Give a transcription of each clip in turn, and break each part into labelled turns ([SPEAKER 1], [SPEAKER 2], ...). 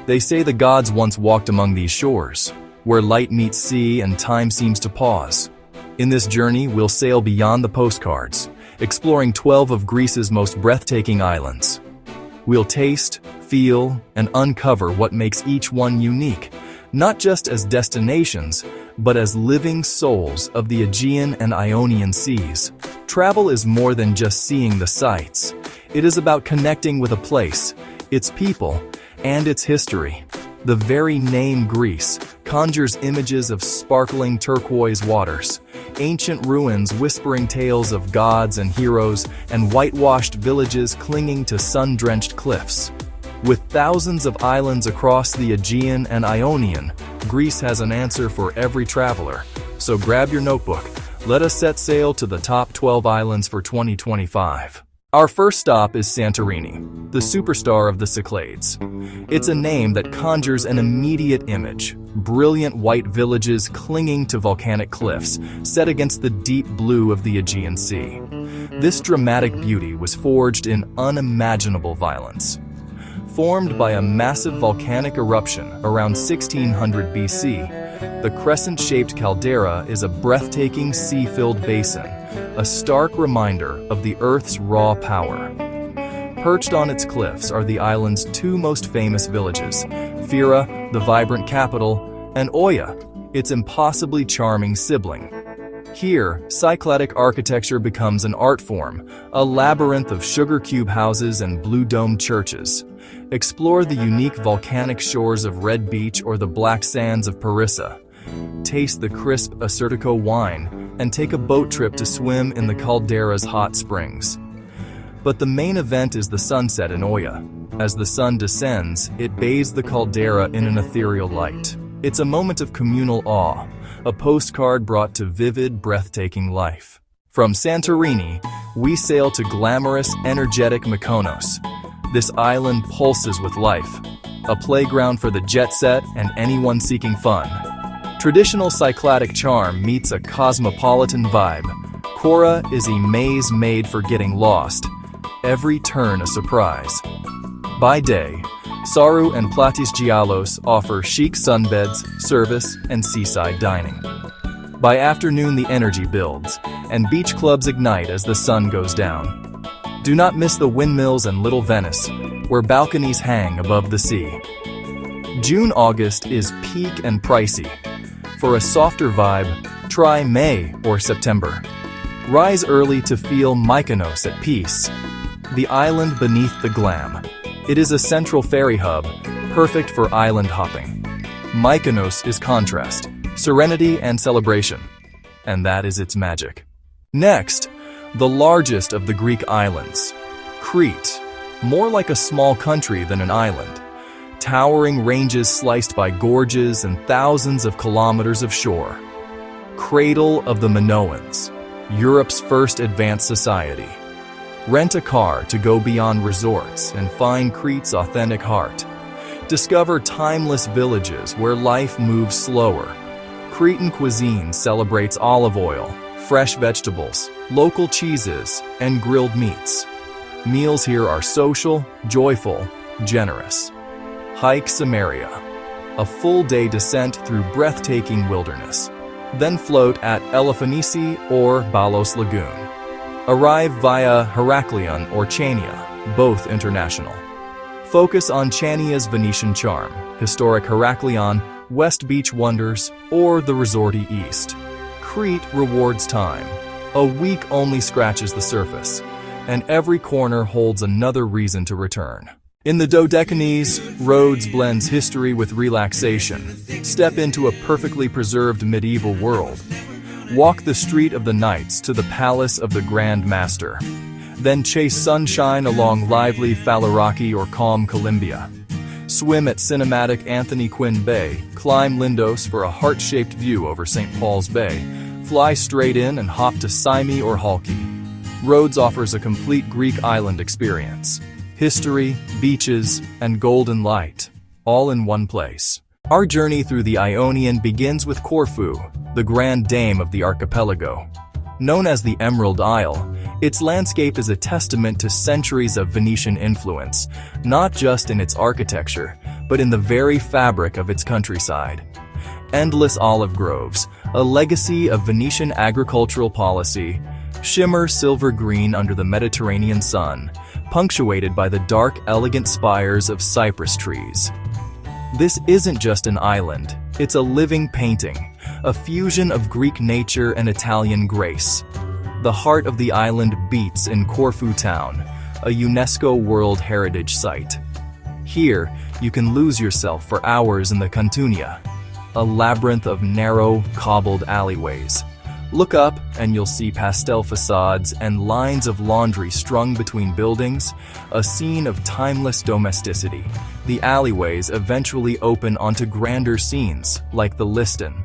[SPEAKER 1] They say the gods once walked among these shores, where light meets sea and time seems to pause. In this journey, we'll sail beyond the postcards, exploring 12 of Greece's most breathtaking islands. We'll taste, feel, and uncover what makes each one unique, not just as destinations, but as living souls of the Aegean and Ionian seas. Travel is more than just seeing the sights. It is about connecting with a place, its people, and its history. The very name Greece conjures images of sparkling turquoise waters, ancient ruins whispering tales of gods and heroes, and whitewashed villages clinging to sun-drenched cliffs. With thousands of islands across the Aegean and Ionian, Greece has an answer for every traveler. So grab your notebook. Let us set sail to the top 12 islands for 2025. Our first stop is Santorini, the superstar of the Cyclades. It's a name that conjures an immediate image: brilliant white villages clinging to volcanic cliffs, set against the deep blue of the Aegean Sea. This dramatic beauty was forged in unimaginable violence. Formed by a massive volcanic eruption around 1600 BC, the crescent-shaped caldera is a breathtaking sea-filled basin, a stark reminder of the Earth's raw power. Perched on its cliffs are the island's two most famous villages, Fira, the vibrant capital, and Oia, its impossibly charming sibling. Here, Cycladic architecture becomes an art form, a labyrinth of sugar cube houses and blue-domed churches. Explore the unique volcanic shores of Red Beach or the black sands of Parissa. Taste the crisp Asurtico wine and take a boat trip to swim in the caldera's hot springs. But the main event is the sunset in Oia. As the sun descends, it bathes the caldera in an ethereal light. It's a moment of communal awe, a postcard brought to vivid, breathtaking life. From Santorini, we sail to glamorous, energetic Mykonos. This island pulses with life, a playground for the jet set and anyone seeking fun. Traditional Cycladic charm meets a cosmopolitan vibe. Kora is a maze made for getting lost, every turn a surprise. By day, Saru and Platis Giallos offer chic sunbeds, service, and seaside dining. By afternoon, the energy builds, and beach clubs ignite as the sun goes down. Do not miss the windmills and Little Venice, where balconies hang above the sea. June-August is peak and pricey. For a softer vibe, try May or September. Rise early to feel Mykonos at peace, the island beneath the glam. It is a central ferry hub, perfect for island hopping. Mykonos is contrast, serenity, and celebration, and that is its magic. Next, the largest of the Greek islands, Crete, more like a small country than an island. Towering ranges sliced by gorges and thousands of kilometers of shore. Cradle of the Minoans, Europe's first advanced society. Rent a car to go beyond resorts and find Crete's authentic heart. Discover timeless villages where life moves slower. Cretan cuisine celebrates olive oil, fresh vegetables, local cheeses, and grilled meats. Meals here are social, joyful, generous. Hike Samaria, a full-day descent through breathtaking wilderness. Then float at Elefanici or Balos Lagoon. Arrive via Heraklion or Chania, both international. Focus on Chania's Venetian charm, historic Heraklion, West Beach wonders, or the resorty East. Crete rewards time. A week only scratches the surface, and every corner holds another reason to return. In the Dodecanese, Rhodes blends history with relaxation. Step into a perfectly preserved medieval world. Walk the street of the knights to the palace of the Grand Master. Then chase sunshine along lively Falaraki or calm Columbia. Swim at cinematic Anthony Quinn Bay, climb Lindos for a heart-shaped view over St. Paul's Bay, fly straight in and hop to Symi or Halki. Rhodes offers a complete Greek island experience. History, beaches, and golden light, all in one place. Our journey through the Ionian begins with Corfu, the grand dame of the archipelago. Known as the Emerald Isle, its landscape is a testament to centuries of Venetian influence, not just in its architecture, but in the very fabric of its countryside. Endless olive groves, a legacy of Venetian agricultural policy, shimmer silver green under the Mediterranean sun, punctuated by the dark, elegant spires of cypress trees. This isn't just an island, it's a living painting, a fusion of Greek nature and Italian grace. The heart of the island beats in Corfu town, a UNESCO World Heritage Site. Here, you can lose yourself for hours in the Cantunia, a labyrinth of narrow, cobbled alleyways. Look up and you'll see pastel facades and lines of laundry strung between buildings, a scene of timeless domesticity. The alleyways eventually open onto grander scenes, like the Liston.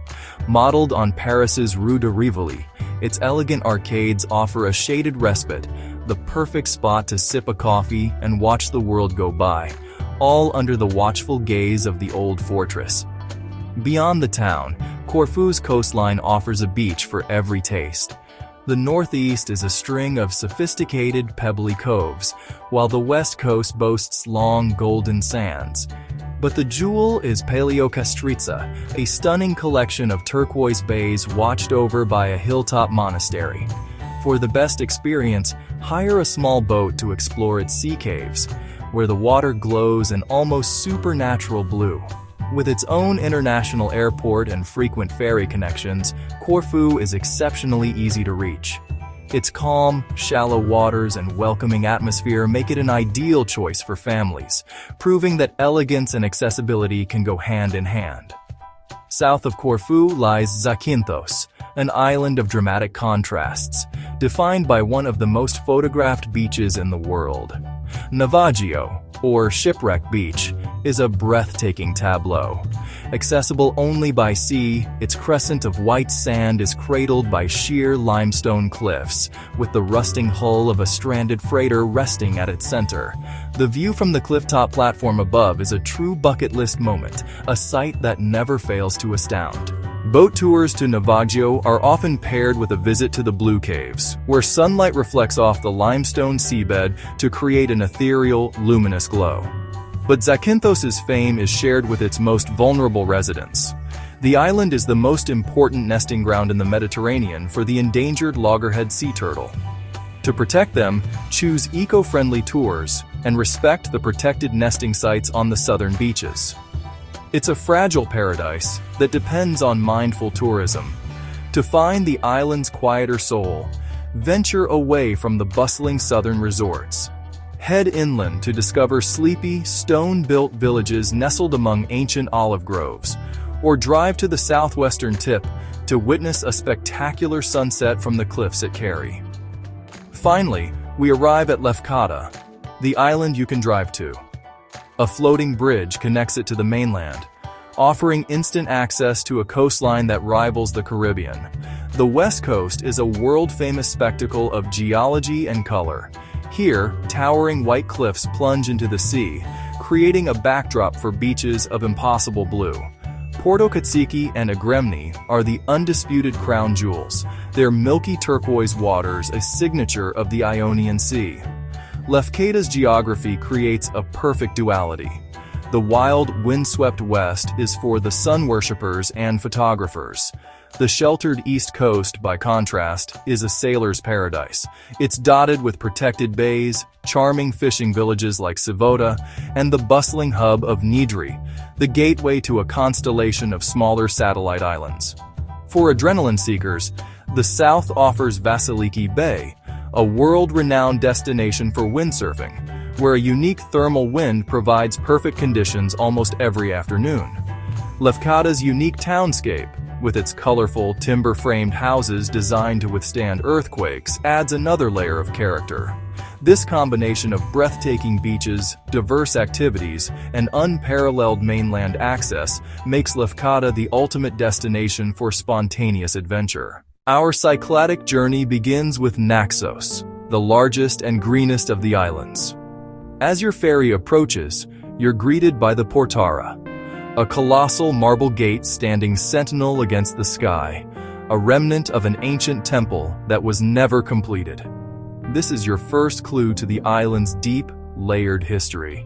[SPEAKER 1] Modeled on Paris's Rue de Rivoli, its elegant arcades offer a shaded respite, the perfect spot to sip a coffee and watch the world go by, all under the watchful gaze of the old fortress. Beyond the town, Corfu's coastline offers a beach for every taste. The northeast is a string of sophisticated pebbly coves, while the west coast boasts long golden sands. But the jewel is Paleokastritsa, a stunning collection of turquoise bays watched over by a hilltop monastery. For the best experience, hire a small boat to explore its sea caves, where the water glows an almost supernatural blue. With its own international airport and frequent ferry connections, Corfu is exceptionally easy to reach. Its calm, shallow waters and welcoming atmosphere make it an ideal choice for families, proving that elegance and accessibility can go hand in hand. South of Corfu lies Zakynthos, an island of dramatic contrasts, defined by one of the most photographed beaches in the world. Navaggio, or Shipwreck Beach, is a breathtaking tableau. Accessible only by sea, its crescent of white sand is cradled by sheer limestone cliffs, with the rusting hull of a stranded freighter resting at its center. The view from the clifftop platform above is a true bucket list moment, a sight that never fails to astound. Boat tours to Navaggio are often paired with a visit to the Blue Caves, where sunlight reflects off the limestone seabed to create an ethereal, luminous glow. But Zakynthos's fame is shared with its most vulnerable residents. The island is the most important nesting ground in the Mediterranean for the endangered loggerhead sea turtle. To protect them, choose eco-friendly tours and respect the protected nesting sites on the southern beaches. It's a fragile paradise that depends on mindful tourism. To find the island's quieter soul, venture away from the bustling southern resorts. Head inland to discover sleepy, stone-built villages nestled among ancient olive groves, or drive to the southwestern tip to witness a spectacular sunset from the cliffs at Carrie. Finally, we arrive at Lefkada, the island you can drive to. A floating bridge connects it to the mainland, offering instant access to a coastline that rivals the Caribbean. The West Coast is a world-famous spectacle of geology and color. Here, towering white cliffs plunge into the sea, creating a backdrop for beaches of impossible blue. Porto Katsiki and Agremni are the undisputed crown jewels, their milky turquoise waters a signature of the Ionian Sea. Lefkada's geography creates a perfect duality. The wild, windswept west is for the sun worshippers and photographers. The sheltered east coast, by contrast, is a sailor's paradise. It's dotted with protected bays, charming fishing villages like Sivota, and the bustling hub of Nidri, the gateway to a constellation of smaller satellite islands. For adrenaline seekers, the south offers Vasiliki Bay, a world-renowned destination for windsurfing, where a unique thermal wind provides perfect conditions almost every afternoon. Lefkada's unique townscape, with its colorful, timber-framed houses designed to withstand earthquakes, adds another layer of character. This combination of breathtaking beaches, diverse activities, and unparalleled mainland access makes Lefkada the ultimate destination for spontaneous adventure. Our cycladic journey begins with Naxos, the largest and greenest of the islands. As your ferry approaches, you're greeted by the Portara, a colossal marble gate standing sentinel against the sky, a remnant of an ancient temple that was never completed. This is your first clue to the island's deep, layered history.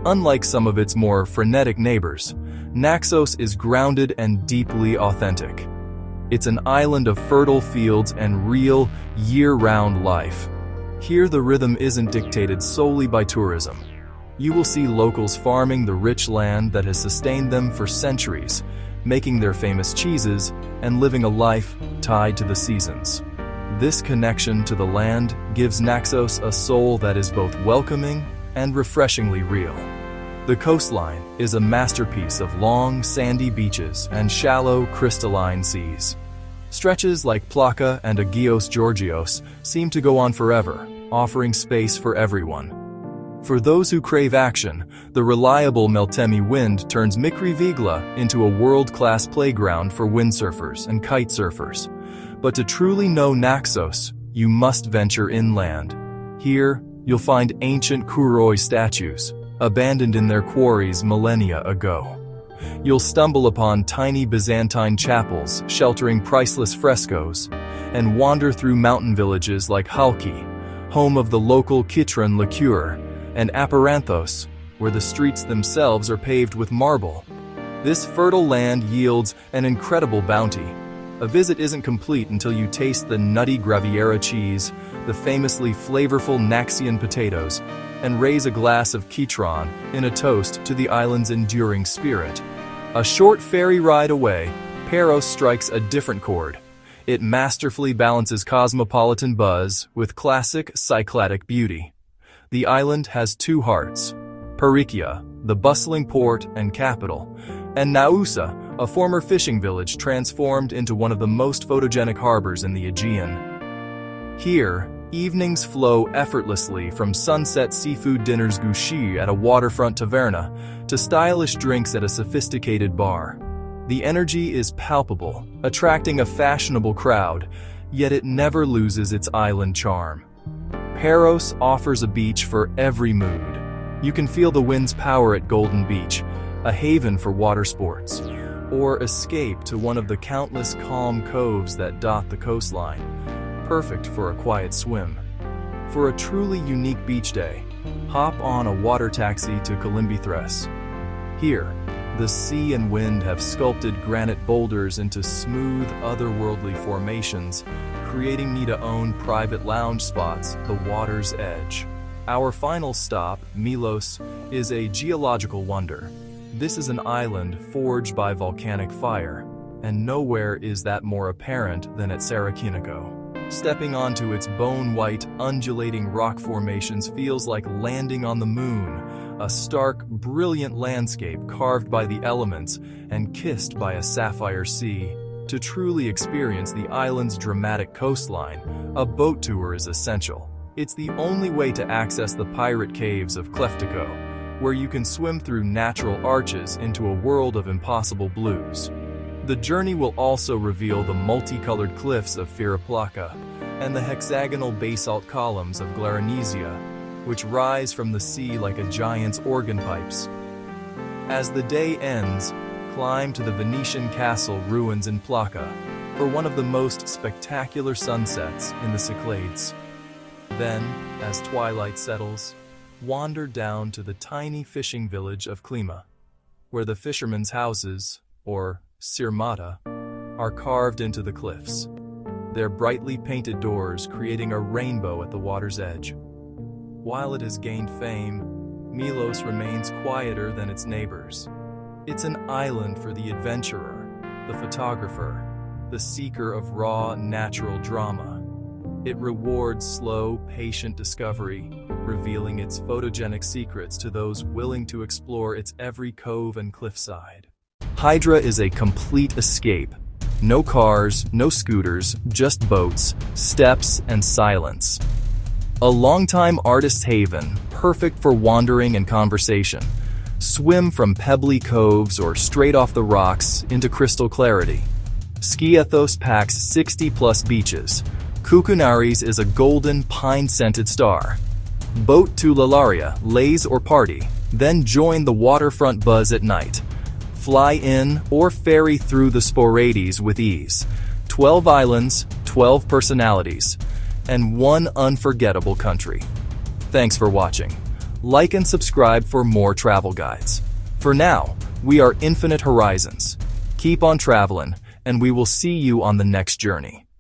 [SPEAKER 1] Unlike some of its more frenetic neighbors, Naxos is grounded and deeply authentic. It's an island of fertile fields and real, year-round life. Here the rhythm isn't dictated solely by tourism. You will see locals farming the rich land that has sustained them for centuries, making their famous cheeses and living a life tied to the seasons. This connection to the land gives Naxos a soul that is both welcoming and refreshingly real. The coastline is a masterpiece of long, sandy beaches and shallow, crystalline seas. Stretches like Plaka and Agios Georgios seem to go on forever, offering space for everyone. For those who crave action, the reliable Meltemi wind turns Mikri Vigla into a world-class playground for windsurfers and kite surfers. But to truly know Naxos, you must venture inland. Here, you'll find ancient Kuroi statues, abandoned in their quarries millennia ago. You'll stumble upon tiny Byzantine chapels sheltering priceless frescoes, and wander through mountain villages like Halki, home of the local Kitron liqueur, and Aparanthos, where the streets themselves are paved with marble. This fertile land yields an incredible bounty. A visit isn't complete until you taste the nutty Graviera cheese, the famously flavorful Naxian potatoes, and raise a glass of Kitron in a toast to the island's enduring spirit. A short ferry ride away, Paros strikes a different chord. It masterfully balances cosmopolitan buzz with classic Cycladic beauty. The island has two hearts: Perikia, the bustling port and capital, and Naousa, a former fishing village transformed into one of the most photogenic harbors in the Aegean. Here, evenings flow effortlessly from sunset seafood dinners gouchi at a waterfront taverna to stylish drinks at a sophisticated bar. The energy is palpable, attracting a fashionable crowd, yet it never loses its island charm. Paros offers a beach for every mood. You can feel the wind's power at Golden Beach, a haven for water sports, or escape to one of the countless calm coves that dot the coastline, perfect for a quiet swim. For a truly unique beach day, hop on a water taxi to Kalimbithres. Here, the sea and wind have sculpted granite boulders into smooth, otherworldly formations, creating need-to-own private lounge spots the water's edge. Our final stop, Milos, is a geological wonder. This is an island forged by volcanic fire, and nowhere is that more apparent than at Sarakiniko. Stepping onto its bone-white, undulating rock formations feels like landing on the moon, a stark, brilliant landscape carved by the elements and kissed by a sapphire sea. To truly experience the island's dramatic coastline, a boat tour is essential. It's the only way to access the pirate caves of Kleftiko, where you can swim through natural arches into a world of impossible blues. The journey will also reveal the multicolored cliffs of Firaplaka and the hexagonal basalt columns of Glarenesia, which rise from the sea like a giant's organ pipes. As the day ends, climb to the Venetian castle ruins in Plaka for one of the most spectacular sunsets in the Cyclades. Then, as twilight settles, wander down to the tiny fishing village of Klima, where the fishermen's houses, or sirmata, are carved into the cliffs, their brightly painted doors creating a rainbow at the water's edge. While it has gained fame, Milos remains quieter than its neighbors. It's an island for the adventurer, the photographer, the seeker of raw, natural drama. It rewards slow, patient discovery, revealing its photogenic secrets to those willing to explore its every cove and cliffside. Hydra is a complete escape. No cars, no scooters, just boats, steps, and silence. A longtime artist's haven, perfect for wandering and conversation. Swim from pebbly coves or straight off the rocks into crystal clarity. Skiathos packs 60-plus beaches. Koukounouris is a golden, pine-scented star. Boat to Lalaria, laze or party, then join the waterfront buzz at night. Fly in or ferry through the Sporades with ease. 12 islands, 12 personalities, and one unforgettable country. Thanks for watching. Like and subscribe for more travel guides. For now, we are Infinite Horizons. Keep on traveling, and we will see you on the next journey.